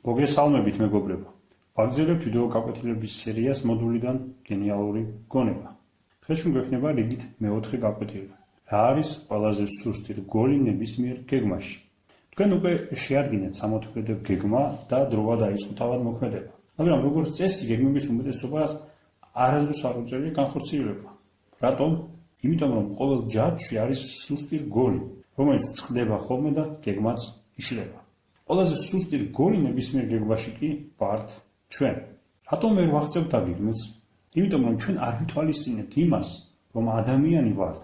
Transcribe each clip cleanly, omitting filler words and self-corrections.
მოგესალმებით მეგობრებო. ვაგრძელებთ ვიდეო გაკვეთილების სერიას მოდულიდან გენიალური გონება. დღეს გვექნება რიგით მეოთხე გაკვეთილი. რა არის ყველაზე სუსტი რგოლი ნებისმიერ გეგმაში? თქვენ უკვე შეადგინეთ სამოქმედო გეგმა და დროა დაიწყო თავად მოქმედება. მაგრამ როგორც წესი, გეგმების უმეტესობას არასდროს არ უწევია განხორციელება. რატომ? იმიტომ რომ ყოველ ჯაჭვში არის სუსტი რგოლი, რომელიც წყდება ხოლმე და გეგმაც იშლება. ყველაზე სუსტი რგოლი ნებისმიერ გეგმაში კი ვართ ჩვენ. რატომ ვერ ვაღწევთ დაგეგმეს? იმიტომ რომ ჩვენ არ ვითვალისწინებთ იმას, რომ ადამიანი ვართ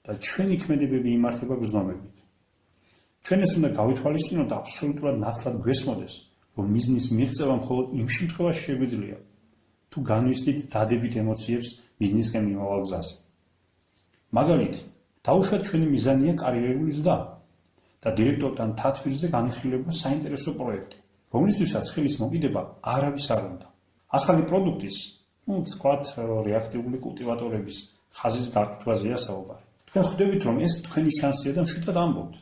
და ჩვენი ქმედებები იმართება გრძნობებით. ჩვენ ეს უნდა გავითვალისწინოთ და აბსოლუტურად ნათლად გვესმოდეს, რომ მიზნის მიღწევა მხოლოდ იმ შემთხვევაში შეგვიძლია, თუ განვისდით დადებით ემოციებს მიზნისკენ მიმავალ გზაზე. მაგალითი, დაუშვათ ჩვენი მიზანია კარიერული ზრდა და დირექტორთან თათბირზე განხილება საინტერესო პროექტი, რომლისთვისაც ხელის მოკიდება არავის არ უნდა. ახალი პროდუქტის, ვთქვათ, რეაქტიული კულტივატორების ხაზის გაკეთვაზეა საუბარი. თქვენ ხვდებით, რომ ეს თქვენი შანსია და მშვიდად ამბობთ.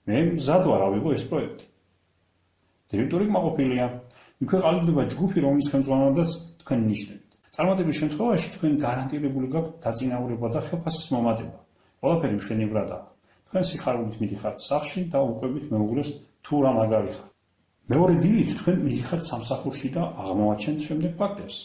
მე მზად ვარ ავიღო ეს პროექტი. დირექტორი კმაყოფილია, იქვე ყალიბდება ჯგუფი, რომლის ხელმძღვანელობას თქვენ ნიშნებით. წარმატების შემთხვევაში თქვენ გარანტირებული გაქვთ დაწინაურება და ხელფასის მომატება. ყველაფერი მშვენივრადაა. თქვენ სიხარულით მიდიხართ სახლში და უყვებით მეუღლეს თუ რა მაგარი ხარ. მეორე დილით თქვენ მიდიხართ სამსახურში და აღმოვაჩენთ შემდეგ ფაქტებს.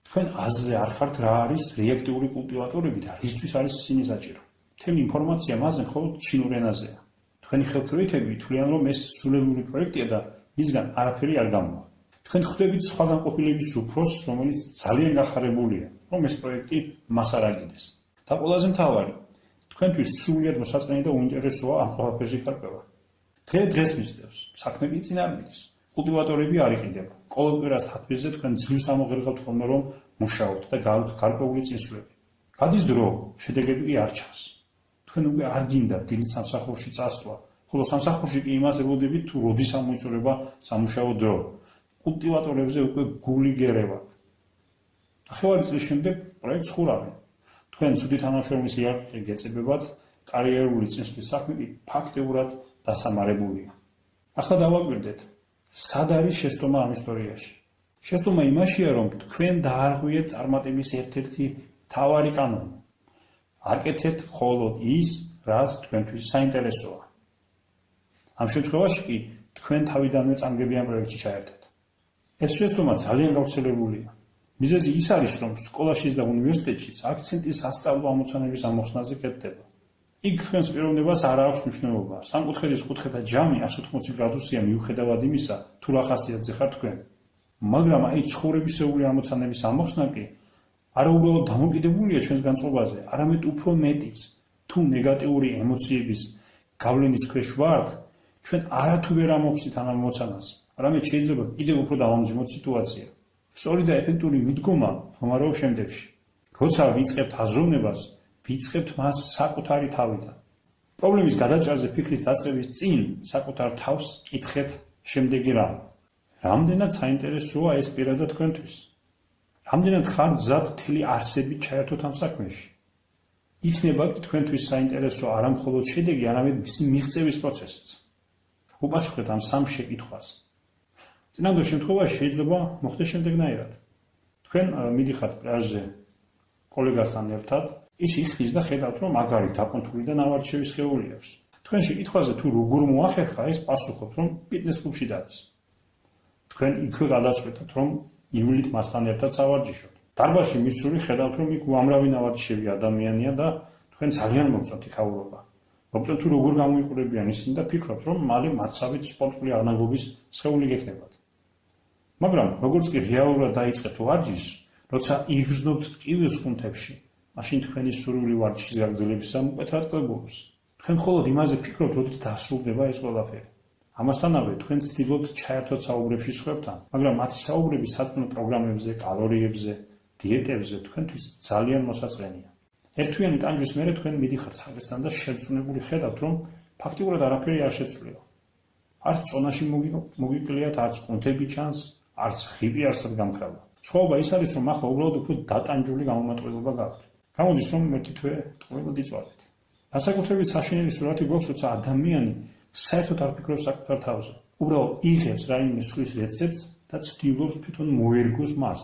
თქვენ აზრზე არ ხართ რა არის რეაქტიული კულტივატორები და რისთვის არის ისინი საჭირო. მთელი ინფორმაცია მასზე მხოლოდ ჩინურ ენაზეა. თქვენი ხელქვეითები თვლიან, რომ ეს სულელური პროექტია და მისგან არაფერი არ გამოვა. თქვენ ხვდებით სხვა განყოფილების უფროსს, რომელიც ძალიან გახარებულია, რომ ეს პროექტი მას არ აგიდეს. და ყველაზე მთავარი, თქვენთვის სრულიად მოსაწყენი და უინტერესოა ამ ყველაფერში გარკვევა. დღეს მისდევს, საქმე კი წინ არ მიდის. კულტივატორები არ იყიდება. ყოველ კვირას თათბირზე თქვენ ძლივს ამოღერღავთ ხოლმე, რომ მუშაობთ და გავთ გარკვეული წინსვლები. გადის დრო, შედეგები კი არ ჩანს. თქვენ უკვე არ გინდათ დილით სამსახურში წასვლა, ხოლო სამსახურში კი იმას ელოდებით, თუ როდის ამოიწურება სამუშაო დრო. კულტივატორებზე უკვე გული გერევათ. ნახევარი წლის შემდეგ პროექტს ხურავენ. თქვენ ცუდი თანამშრომლის იარაღი გეწებებათ, კარიერული წინსვლის საქმე კი ფაქტიურად დასამარებულია. ახლა დავაკვირდეთ, სად არის შეცდომა ამ ისტორიაში? შეცდომა იმაშია, რომ თქვენ დაარღვიეთ წარმატების ერთ-ერთი მთავარი კანონი. არ კეთეთ მხოლოდ ის, რაც თქვენთვის საინტერესოა. ამ შემთხვევაში კი თქვენ თავიდანვე წამგებიან პროექტში ჩაერთეთ. ეს შეცდომა ძალიან გავრცელებულია. მიზეზი ის არის, რომ სკოლაშიც და უნივერსიტეტშიც აქცენტი სასწავლო ამოცანების ამოხსნაზე კეთდება. იქ თქვენს პიროვნებას არ აქვს მნიშვნელობა. სამკუთხედის კუთხეთა ჯამი 180 გრადუსია მიუხედავად იმისა, თუ რა ხასიათზე ხარ თქვენ. მაგრამ აი ცხოვრებისეული ამოცანების ამოხსნა კი არა უბრალოდ დამოკიდებულია ჩვენს განწყობაზე, არამედ უფრო მეტიც. თუ ნეგატიური ემოციების გავლენის ქვეშ ვართ, ჩვენ არათუ ვერ ამოვხსნით ამ ამოცანას, არამედ შეიძლება კიდევ უფრო დავამძიმოთ სიტუაცია. სწორი და ეფექტური მიდგომა მომარაობს შემდეგში. როცა ვიწყებთ აზროვნებას, ვიწყებთ მას საკუთარი თავიდან. პრობლემის გადაჭრაზე ფიქრის დაწყების წინ საკუთარ თავს კითხეთ შემდეგი რამ. რამდენად საინტერესოა ეს პირადად თქვენთვის? რამდენად ხართ მზად მთელი არსებით ჩაერთოთ ამ საქმეში? იქნება კი თქვენთვის საინტერესო არა მხოლოდ შედეგი, არამედ მისი მიღწევის პროცესიც. უპასუხეთ ამ სამ შეკითხვას. წინანდელ შემთხვევაში შეიძლება მოხდეს შემდეგნაირად. თქვენ მიდიხართ პლაჟზე კოლეგასთან ერთად, ის იხრის და ხედავთ, რომ მაგარი დაკონთული და ნავარჩევი სხეული აქვს. თქვენ შეკითხვაზე თუ როგორ მოახერხა, ეს პასუხობთ, რომ ფიტნეს კლუბში დადის. თქვენ იქვე გადაწყვეტათ, რომ ივლით მასთან ერთად სავარჯიშოთ. დარბაზში მისული ხედავთ, რომ იქ უამრავი ნავარჯიშები ადამიანია და თქვენ ძალიან მოგწონთ იქაურობა. მოგწონთ თუ როგორ გამოიყურებიან ისინი და ფიქრობთ, რომ მალე მათსავით სპორტული აღნაგობის სხეული გექნებათ. მაგრამ როგორც კი რეალურად დაიწყებთ ვარჯიშს, როცა იგრძნობთ ტკივილს კუნთებში, მაშინ თქვენი სურვილი ვარჯიშის გაგრძელებისა მკვეთრად კლებულობს. თქვენ მხოლოდ იმაზე ფიქრობთ, როდის დასრულდება ეს ყველაფერი. ამასთანავე თქვენ ცდილობთ ჩაერთოთ საუბრებში სხვებთან, მაგრამ მათი საუბრები სათნო პროგრამებზე, კალორიებზე, დიეტებზე თქვენთვის ძალიან მოსაწყენია. ერთთვიანი ტანჯვის მერე თქვენ მიდიხართ საქმესთან და შერწმუნებული ხედავთ, რომ ფაქტიურად არაფერი არ შეცვლილა. არც წონაში მოგიკლიათ, არც კუნთები ჩანს, არც ხიბი არსად გამქრალა. სხვაობა ის არის, რომ ახლა უბრალოდ უფრო დატანჯული გამომატყუება გაქვთ. გამოდის, რომ ერთი თვე ტყუილად იწვალეთ. განსაკუთრებით საშინელი სურათი გვაქვს, როცა ადამიანი საერთოდ არ ფიქრობს საკუთარ თავზე. უბრალოდ იღებს რაიმე სხვის რეცეპტს და ცდილობს თვითონ მოერგოს მას.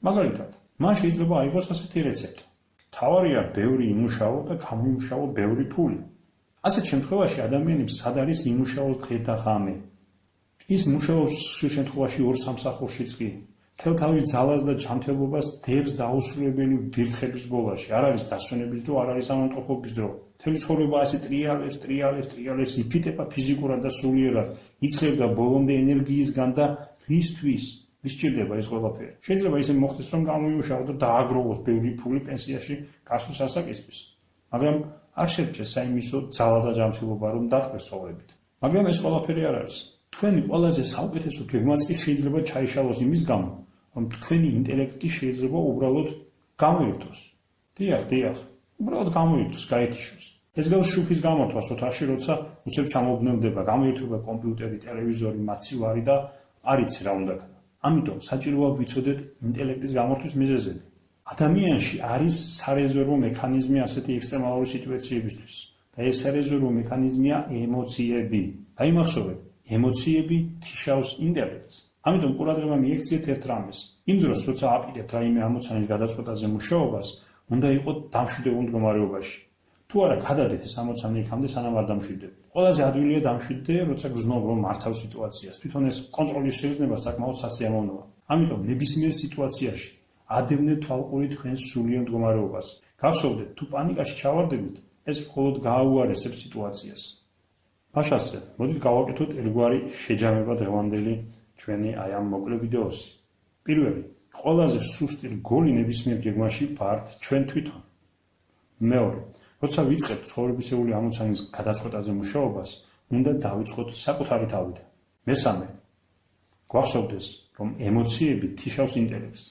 მაგალითად, მან შეიძლება აიღოს ასეთი რეცეპტი. თავარია ბევრი იმუშაო და გამოიმუშაო ბევრი ფული. ასეთ შემთხვევაში ადამიანებს სად არის იმუშაოს დღე და ღამე. ის მუშაობს ხშირ შემთხვევაში 2 სამსახურშიც კი. მთელ თავის ძალას და ჯანმრთელობას დებს დაუსრულებელი ვდირთხების ბოლაში. არ არის დასვენების დრო, არ არის ავადმყოფობის დრო. მთელი ცხოვრება ასე ტრიალებს, იფიტება ფიზიკურად და სულიერად, იცლება ბოლომდე ენერგიისგან და რისთვის სჭირდება ეს ყველაფერი. შეიძლება ისე მოხდეს, რომ გამოიმუშაო და დააგროვოს ბევრი ფული პენსიაში გასვლის ასაკისთვის. მაგრამ არ შეჭრეს საიმისო ძალა და ჯანმრთელობა, რომ დატყვეს ცხოვრებით. მაგრამ ეს ყველაფერი არ არის. თქვენი ყველაზე საუკეთესო გეგმაც კი შეიძლება ჩაიშალოს იმის გამო, რომ თქვენი ინტელექტი შეიძლება უბრალოდ გამოირთოს. დიახ, უბრალოდ გამოირთოს, გაეთიშოს. ეს გავს შუქის გამორთვას ოთახში, როცა უცებ ჩამოვლდება, გამოირთვება კომპიუტერი, ტელევიზორი, მაცივარი და არ იცი რა უნდა ქნა. ამიტომ საჭიროა ვიცოდეთ ინტელექტის გამორთვის მიზეზები. ადამიანში არის სარეზერვო მექანიზმი ასეთი ექსტრემალური სიტუაციებისთვის. და ეს სარეზერვო მექანიზმია ემოციები. დაიმახსოვრეთ, ემოციები თიშავს ინტელექტს. ამიტომ ყურადღება მიექციეთ ერთ რამეს. იმ დროს, როცა აპირებთ რაიმე ამოცანის გადაწყვეტაზე მუშაობას, უნდა იყოთ დამშვიდებულ მდგომარეობაში. თუ არა, გადადეთ ეს ამოცანა იქამდე, სანამ არ დამშვიდდებით. ყველაზე ადვილია დამშვიდდე, როცა გრძნობ რომ მართავ სიტუაციას. თვითონ ეს კონტროლის შეგრძნება საკმაოდ სასიამოვნოა. ამიტომ ნებისმიერ სიტუაციაში ადევნეთ თვალყური თქვენს სულიერ მდგომარეობას. გახსოვდეთ, თუ პანიკაში ჩავარდებით, ეს მხოლოდ გააუარესებს სიტუაციას. მაშასე, მოდით გავაკეთოთ ერთგვარი შეჯამება დღევანდელი ჩვენი აი ამ მოკლე ვიდეოსი. პირველი, ყველაზე სუსტი რგოლი ნებისმიერ გეგმაში ვართ ჩვენ თვითონ. მეორე, როცა ვიწყებთ ცხოვრებისეული ამოცანის გადაწყვეტაზე მუშაობას, უნდა დავიწყოთ საკუთარი თავიდან. მესამე, გვახსოვდეს, რომ ემოციები თიშავს ინტელექტს.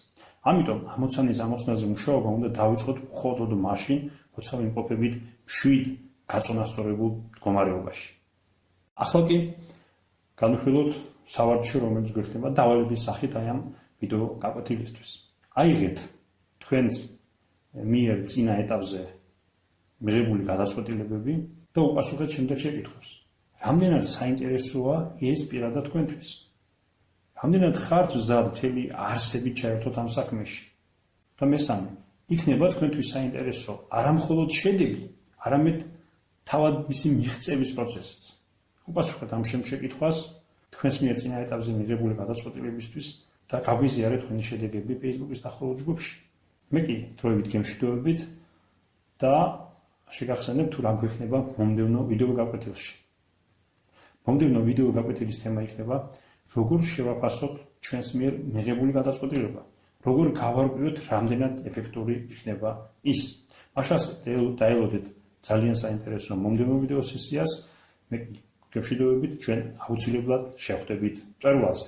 ამიტომ ამოცანის ამოხსნაზე მუშაობა უნდა დავიწყოთ მხოლოდ მაშინ, როცა ვიმყოფებით მშვიდ გაწონასწორებულ მდგომარეობაში. ახლა კი განვიხილოთ სავარჯიშო, რომელიც გვექნება დავალების სახით აი ამ ვიდეო გაკვეთილისთვის. აიღეთ თქვენს მიერ წინა ეტაპზე მიღებული გადაწყვეტილებები და უპასუხეთ შემდეგ შეკითხვებს. რამდენად საინტერესოა ეს პირადად თქვენთვის? რამდენად ხართ მზად მთელი არსებით ჩაერთოთ ამ საქმეში? და მესამე, იქნება თქვენთვის საინტერესო არა მხოლოდ შედეგი, არამედ თავად მისი მიღწევის პროცესიც. უპასუხეთ ამ შეკითხვას თქვენს მიერ წინა ეტაპზე მიღებული გადაწყვეტილებისთვის და გაგვიზიარეთ თქვენი შედეგები Facebook-ის დახურულ ჯგუფში. მე კი დროებით გემშვიდობებით და შეგახსენებ თუ რა გვექნება მომდევნო ვიდეო გაკვეთილში. მომდევნო ვიდეო გაკვეთილის თემა იქნება როგორ შევაფასოთ ჩვენს მიერ მიღებული გადაწყვეტილება, როგორ გავარკვიოთ რამდენად ეფექტური იქნება ის. მაშასე დაელოდეთ ძალიან საინტერესო მომდევნო ვიდეო სესიას. მე გემშვიდობებით, ჩვენ აუცილებლად შევხვდებით მწვერვალზე.